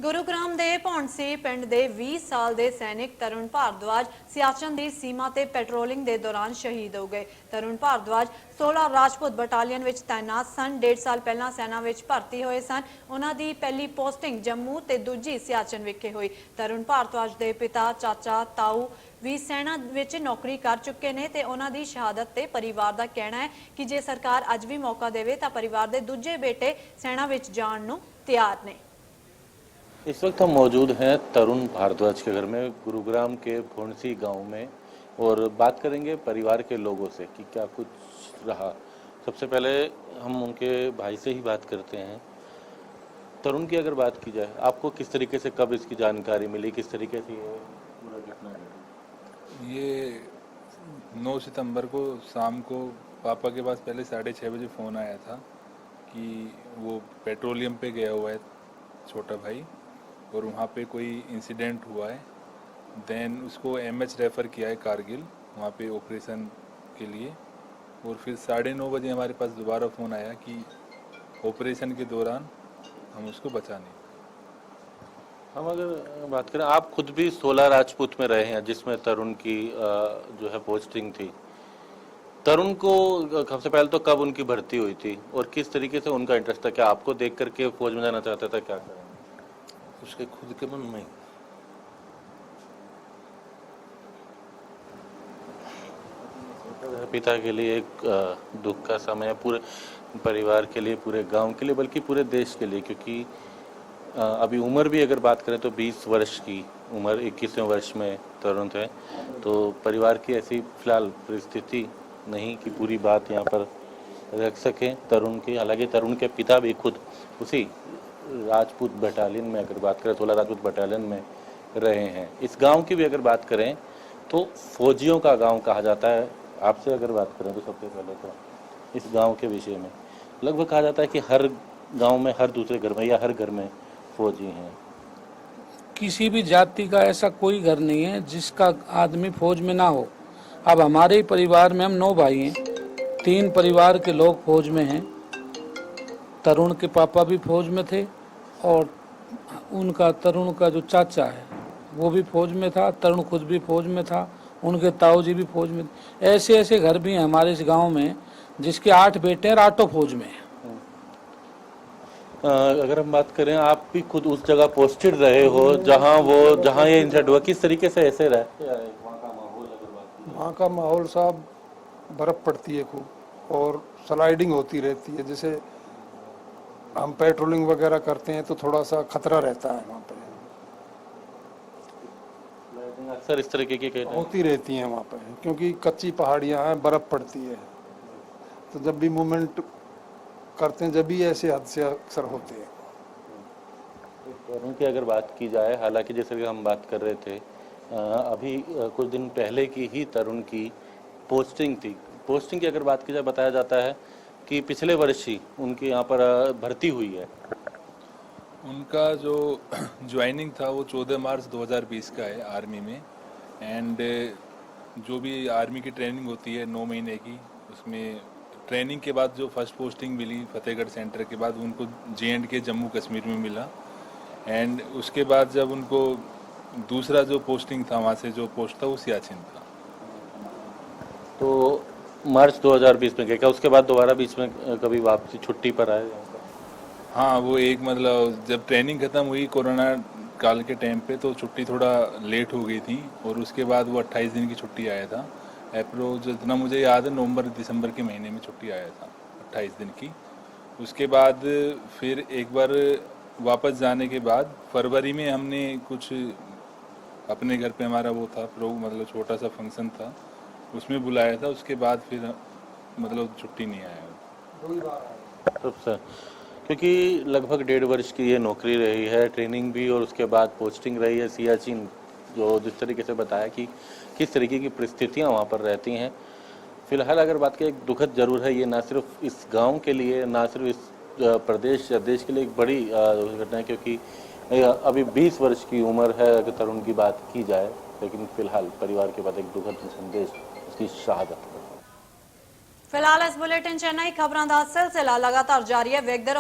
ਗੁਰੂਗ੍ਰਾਮ ਦੇ ਭੌਂਡਸੀ ਪਿੰਡ ਦੇ 20 ਸਾਲ ਦੇ ਸੈਨਿਕ ਤਰੁਣ ਭਾਰਦਵਾਜ ਸਿਆਚਨ ਦੀ ਸੀਮਾ ਤੇ ਪੈਟਰੋਲਿੰਗ ਦੇ ਦੌਰਾਨ ਸ਼ਹੀਦ ਹੋ ਗਏ। ਤਰੁਣ ਭਾਰਦਵਾਜ 16 ਰਾਜਪੂਤ ਬਟਾਲੀਅਨ ਵਿੱਚ ਤਾਇਨਾਤ ਸਨ। 1.5 ਸਾਲ ਪਹਿਲਾਂ ਸੈਨਾ ਵਿੱਚ ਭਰਤੀ ਹੋਏ ਸਨ। ਉਹਨਾਂ ਦੀ ਪਹਿਲੀ ਪੋਸਟਿੰਗ ਜੰਮੂ ਤੇ ਦੂਜੀ ਸਿਆਚਨ ਵਿਖੇ ਹੋਈ। ਤਰੁਣ ਭਾਰਦਵਾਜ ਦੇ ਪਿਤਾ ਚਾਚਾ ਤਾऊ ਵੀ ਸੈਨਾ ਵਿੱਚ ਨੌਕਰੀ ਕਰ ਚੁੱਕੇ ਨੇ ਤੇ ਉਹਨਾਂ ਦੀ ਸ਼ਹਾਦਤ ਤੇ ਪਰਿਵਾਰ ਦਾ ਕਹਿਣਾ ਹੈ ਕਿ ਜੇ ਸਰਕਾਰ ਅੱਜ ਵੀ ਮੌਕਾ ਦੇਵੇ ਤਾਂ ਪਰਿਵਾਰ ਦੇ ਦੂਜੇ ਬੇਟੇ ਸੈਨਾ ਵਿੱਚ ਜਾਣ ਨੂੰ ਤਿਆਰ ਨੇ। इस वक्त हम मौजूद हैं तरुण भारद्वाज के घर में गुरुग्राम के भोंडसी गांव में और बात करेंगे परिवार के लोगों से कि क्या कुछ रहा। सबसे पहले हम उनके भाई से ही बात करते हैं। तरुण की अगर बात की जाए, आपको किस तरीके से कब इसकी जानकारी मिली, किस तरीके से ये पूरा घटना घटी? ये 9 सितंबर को शाम को पापा के पास पहले 6:30 बजे फ़ोन आया था कि वो पेट्रोलियम पे गया हुआ है छोटा भाई और वहाँ पे कोई इंसिडेंट हुआ है। देन उसको एमएच रेफ़र किया है कारगिल, वहाँ पे ऑपरेशन के लिए। और फिर 9:30 बजे हमारे पास दोबारा फ़ोन आया कि ऑपरेशन के दौरान हम उसको बचा नहीं। हम अगर बात करें, आप खुद भी 16 राजपूत में रहे हैं जिसमें तरुण की जो है पोस्टिंग थी। तरुण को सबसे पहले तो कब उनकी भर्ती हुई थी और किस तरीके से उनका इंटरेस्ट था? क्या आपको देख करके फौज में जाना चाहता था? क्या करें? उसके खुद के मन में पिता के लिए एक दुख का समय, पूरे परिवार के लिए, पूरे गांव के लिए, बल्कि पूरे देश के लिए, क्योंकि अभी उम्र भी अगर बात करें तो 20 वर्ष की उम्र, 21वें वर्ष में तरुण थे। तो परिवार की ऐसी फिलहाल परिस्थिति नहीं कि पूरी बात यहाँ पर रख सकें तरुण की। हालांकि तरुण के पिता भी खुद उसी राजपूत बटालियन में, अगर बात करें 16 राजपूत बटालियन में रहे हैं। इस गांव की भी अगर बात करें तो फौजियों का गांव कहा जाता है। आपसे अगर बात करें तो सबसे पहले तो इस गांव के विषय में लगभग कहा जाता है कि हर गांव में, हर दूसरे घर में या हर घर में फौजी हैं। किसी भी जाति का ऐसा कोई घर नहीं है जिसका आदमी फौज में ना हो। अब हमारे ही परिवार में हम 9 भाई हैं, 3 परिवार के लोग फौज में हैं। तरुण के पापा भी फौज में थे और उनका तरुण का जो चाचा है वो भी फौज में था। तरुण खुद भी फौज में था, उनके ताऊ जी भी फौज में थे। ऐसे ऐसे घर भी हैं हमारे इस गांव में जिसके 8 बेटे हैं और 8 फौज में हैं। अगर हम बात करें, आप भी खुद उस जगह पोस्टेड रहे हो जहां ये इंसिडेंट हुआ, किस तरीके से ऐसे रहे? वहाँ का माहौल साहब, बर्फ़ पड़ती है खूब और स्लाइडिंग होती रहती है। जैसे हम पेट्रोलिंग वगैरह करते हैं तो थोड़ा सा खतरा रहता है वहाँ पे। अक्सर इस तरीके की होती रहती हैं वहाँ पे क्योंकि कच्ची पहाड़ियाँ हैं, बर्फ़ पड़ती है। तो जब भी मूवमेंट करते हैं, जब भी ऐसे हादसे अक्सर होते हैं। उनकी अगर बात की जाए, हालांकि जैसे कि हम बात कर रहे थे अभी कुछ दिन पहले की ही तरुण की पोस्टिंग थी। पोस्टिंग की अगर बात की जाए, बताया जाता है कि पिछले वर्ष ही उनकी यहाँ पर भर्ती हुई है। उनका जो ज्वाइनिंग था वो 14 मार्च 2020 का है आर्मी में। एंड जो भी आर्मी की ट्रेनिंग होती है 9 महीने की, उसमें ट्रेनिंग के बाद जो फर्स्ट पोस्टिंग मिली फतेहगढ़ सेंटर के बाद, उनको J&K जम्मू कश्मीर में मिला। एंड उसके बाद जब उनको दूसरा जो पोस्टिंग था, वहाँ से जो पोस्ट था वो सियाचिन था। तो मार्च 2020 में गए क्या? उसके बाद दोबारा बीच में कभी वापसी छुट्टी पर आए? हाँ, वो एक मतलब जब ट्रेनिंग ख़त्म हुई कोरोना काल के टाइम पे, तो छुट्टी थोड़ा लेट हो गई थी और उसके बाद वो 28 दिन की छुट्टी आया था। अप्रैल, जितना मुझे याद है, नवंबर दिसंबर के महीने में छुट्टी आया था 28 दिन की। उसके बाद फिर एक बार वापस जाने के बाद फरवरी में हमने कुछ अपने घर पे, हमारा वो था मतलब छोटा सा फंक्शन था, उसमें बुलाया था। उसके बाद फिर मतलब छुट्टी नहीं आया। तो क्योंकि लगभग 1.5 वर्ष की ये नौकरी रही है, ट्रेनिंग भी, और उसके बाद पोस्टिंग रही है सियाचिन, जो जिस तरीके से बताया कि किस तरीके की परिस्थितियां वहाँ पर रहती हैं। फिलहाल अगर बात करें, एक दुखद जरूर है ये, ना सिर्फ इस गांव के लिए, ना सिर्फ इस प्रदेश या देश के लिए एक बड़ी घटना है, क्योंकि अभी 20 वर्ष की उम्र है अगर तरुण की बात की जाए, लेकिन फिलहाल परिवार के पास एक दुखद संदेश, उसकी शहादत। फिलहाल इस बुलेटिन चेन्नई खबरों का सिलसिला लगातार जारी है। वेखदे रहो।